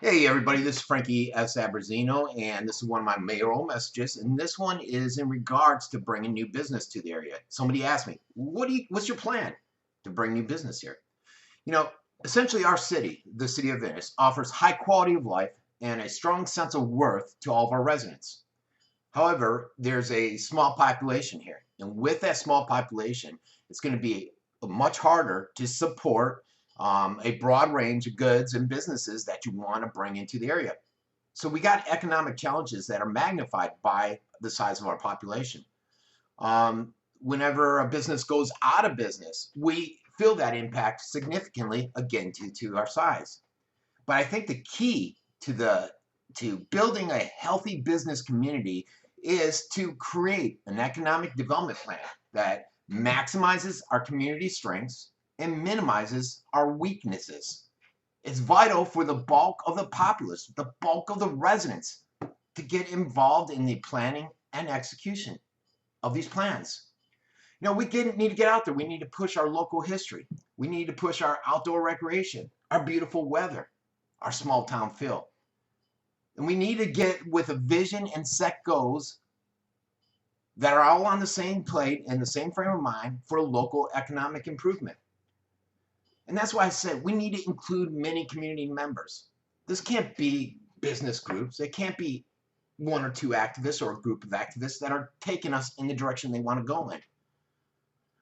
Hey everybody, this is Frankie S. Abbruzzino, and this is one of my mayoral messages, and this one is in regards to bringing new business to the area. Somebody asked me, what's your plan to bring new business here? You know, essentially our city, the city of Venice, offers high quality of life and a strong sense of worth to all of our residents. However, there's a small population here, and with that small population, it's going to be much harder to support a broad range of goods and businesses that you want to bring into the area. So we got economic challenges that are magnified by the size of our population. Whenever a business goes out of business, we feel that impact significantly again to our size. But I think the key to building a healthy business community is to create an economic development plan that maximizes our community strengths and minimizes our weaknesses. It's vital for the bulk of the populace, the bulk of the residents, to get involved in the planning and execution of these plans. We need to get out there. We need to push our local history. We need to push our outdoor recreation, our beautiful weather, our small town feel. And we need to get with a vision and set goals that are all on the same plate and the same frame of mind for local economic improvement. And that's why I said we need to include many community members. This can't be business groups. It can't be one or two activists or a group of activists that are taking us in the direction they want to go in.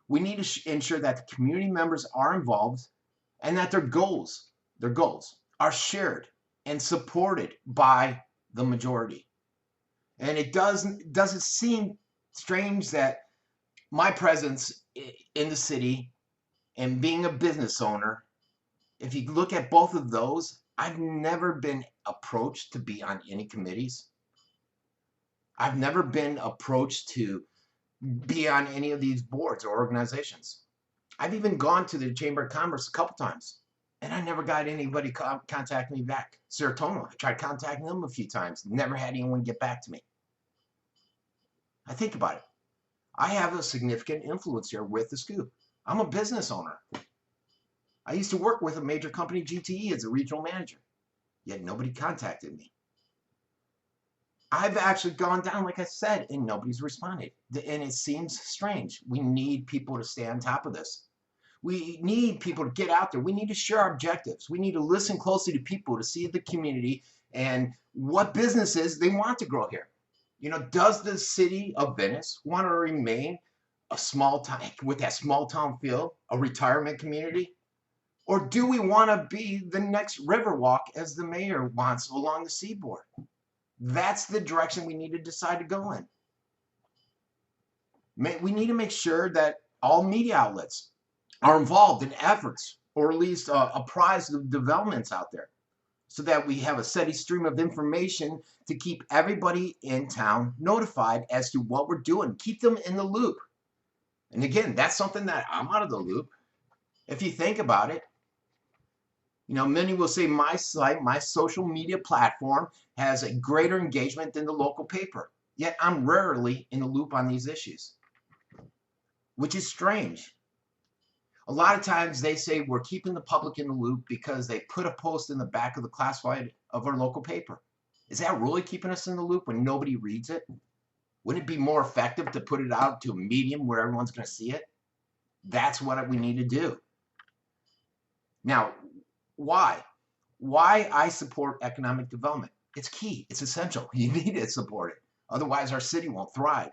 We need to ensure that the community members are involved and that their goals are shared and supported by the majority. And it doesn't seem strange that my presence in the city and being a business owner, if you look at both of those, I've never been approached to be on any committees. I've never been approached to be on any of these boards or organizations. I've even gone to the Chamber of Commerce a couple times, and I never got anybody contact me back. Serotonin, I tried contacting them a few times, never had anyone get back to me. I think about it. I have a significant influence here with the Scoop. I'm a business owner. I used to work with a major company, GTE, as a regional manager, yet nobody contacted me. I've actually gone down, like I said, and nobody's responded. And it seems strange. We need people to stay on top of this. We need people to get out there. We need to share our objectives. We need to listen closely to people to see the community and what businesses they want to grow here. Does the city of Venice want to remain a small town with that small town feel, a retirement community? Or do we want to be the next Riverwalk as the mayor wants along the seaboard? That's the direction we need to decide to go in. We need to make sure that all media outlets are involved in efforts, or at least apprised of developments out there, so that we have a steady stream of information to keep everybody in town notified as to what we're doing. Keep them in the loop. And again, that's something that I'm out of the loop. If you think about it, many will say my site, my social media platform has a greater engagement than the local paper. Yet I'm rarely in the loop on these issues, which is strange. A lot of times they say we're keeping the public in the loop because they put a post in the back of the classified of our local paper. Is that really keeping us in the loop when nobody reads it? Wouldn't it be more effective to put it out to a medium where everyone's going to see it? That's what we need to do. Now, why? Why I support economic development? It's key. It's essential. You need to support it. Otherwise, our city won't thrive.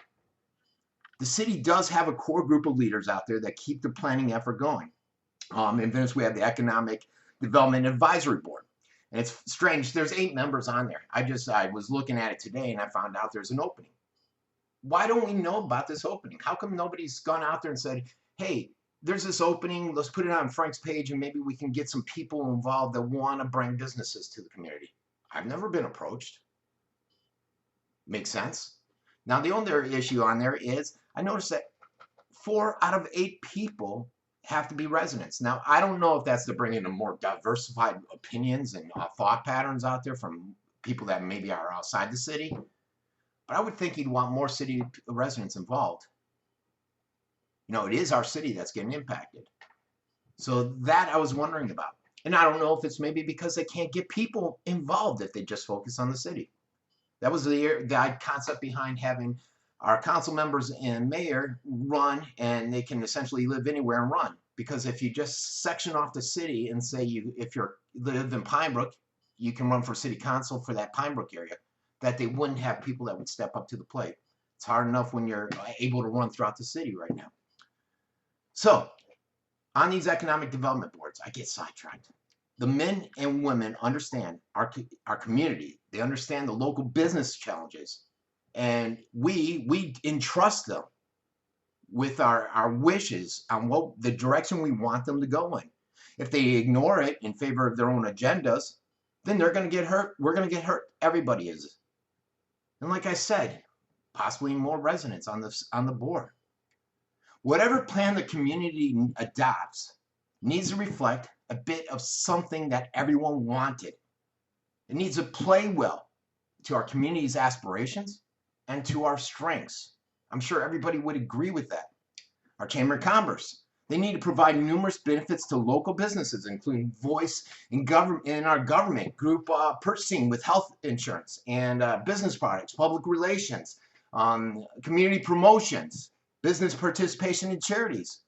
The city does have a core group of leaders out there that keep the planning effort going. In Venice, we have the Economic Development Advisory Board. And it's strange. There's 8 members on there. I was looking at it today, and I found out there's an opening. Why don't we know about this opening? How come nobody's gone out there and said, hey, there's this opening, let's put it on Frank's page and maybe we can get some people involved that want to bring businesses to the community? I've never been approached. Makes sense? Now, the other issue on there is I noticed that 4 out of 8 people have to be residents. Now, I don't know if that's to bring in a more diversified opinions and thought patterns out there from people that maybe are outside the city. But I would think you'd want more city residents involved. It is our city that's getting impacted. So that I was wondering about. And I don't know if it's maybe because they can't get people involved if they just focus on the city. That was the concept behind having our council members and mayor run, and they can essentially live anywhere and run. Because if you just section off the city and say if you live in Pinebrook, you can run for city council for that Pinebrook area, that they wouldn't have people that would step up to the plate. It's hard enough when you're able to run throughout the city right now. So on these economic development boards, I get sidetracked. The men and women understand our community. They understand the local business challenges. And we entrust them with our wishes on what the direction we want them to go in. If they ignore it in favor of their own agendas, then they're going to get hurt. We're going to get hurt. Everybody is. And like I said, possibly more residents on the board. Whatever plan the community adopts needs to reflect a bit of something that everyone wanted. It needs to play well to our community's aspirations and to our strengths. I'm sure everybody would agree with that. Our Chamber of Commerce, they need to provide numerous benefits to local businesses, including voice in our government, group purchasing with health insurance and business products, public relations, community promotions, business participation in charities,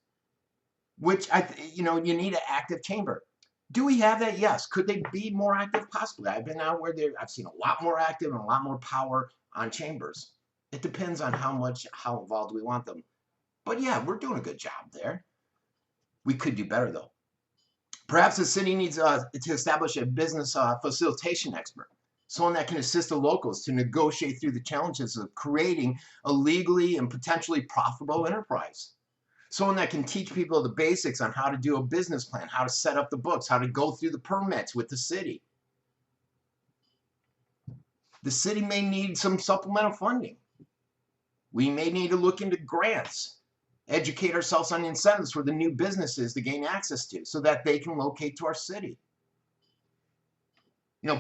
which you need an active chamber. Do we have that? Yes. Could they be more active? Possibly. I've been out where I've seen a lot more active and a lot more power on chambers. It depends on how involved we want them. But yeah, we're doing a good job there. We could do better though. Perhaps the city needs to establish a business facilitation expert, someone that can assist the locals to negotiate through the challenges of creating a legally and potentially profitable enterprise. Someone that can teach people the basics on how to do a business plan, how to set up the books, how to go through the permits with the city. The city may need some supplemental funding. We may need to look into grants, educate ourselves on incentives for the new businesses to gain access to so that they can locate to our city.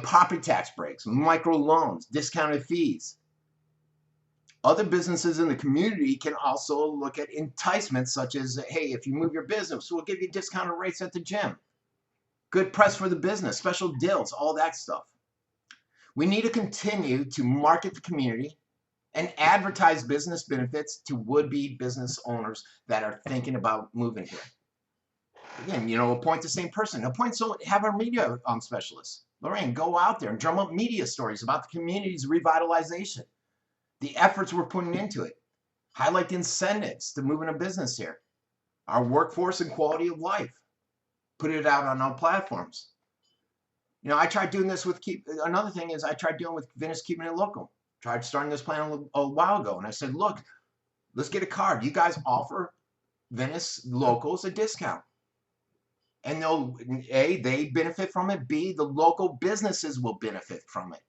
Property tax breaks, micro loans, discounted fees. Other businesses in the community can also look at enticements such as, hey, if you move your business, we'll give you discounted rates at the gym. Good press for the business, special deals, all that stuff. We need to continue to market the community and advertise business benefits to would-be business owners that are thinking about moving here. Again, appoint the same person. Appoint someone, have our media specialists. Lorraine, go out there and drum up media stories about the community's revitalization, the efforts we're putting into it. Highlight the incentives to moving a business here, our workforce and quality of life. Put it out on our platforms. I tried doing this with another thing is I tried doing with Venice Keeping It Local. Tried starting this plan a while ago, and I said, look, let's get a card. You guys offer Venice locals a discount. And they benefit from it. B, the local businesses will benefit from it.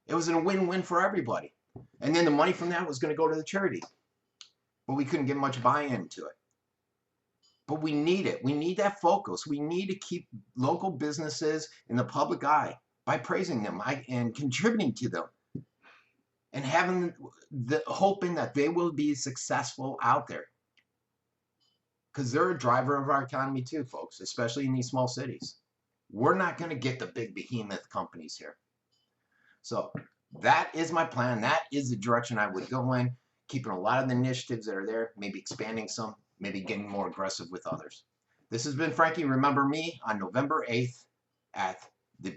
It was a win-win for everybody. And then the money from that was going to go to the charity. But we couldn't get much buy-in to it. But we need it. We need that focus. We need to keep local businesses in the public eye by praising them and contributing to them. And having hoping that they will be successful out there. Because they're a driver of our economy too, folks, especially in these small cities. We're not going to get the big behemoth companies here. So that is my plan. That is the direction I would go in, keeping a lot of the initiatives that are there, maybe expanding some, maybe getting more aggressive with others. This has been Frankie. Remember me on November 8th at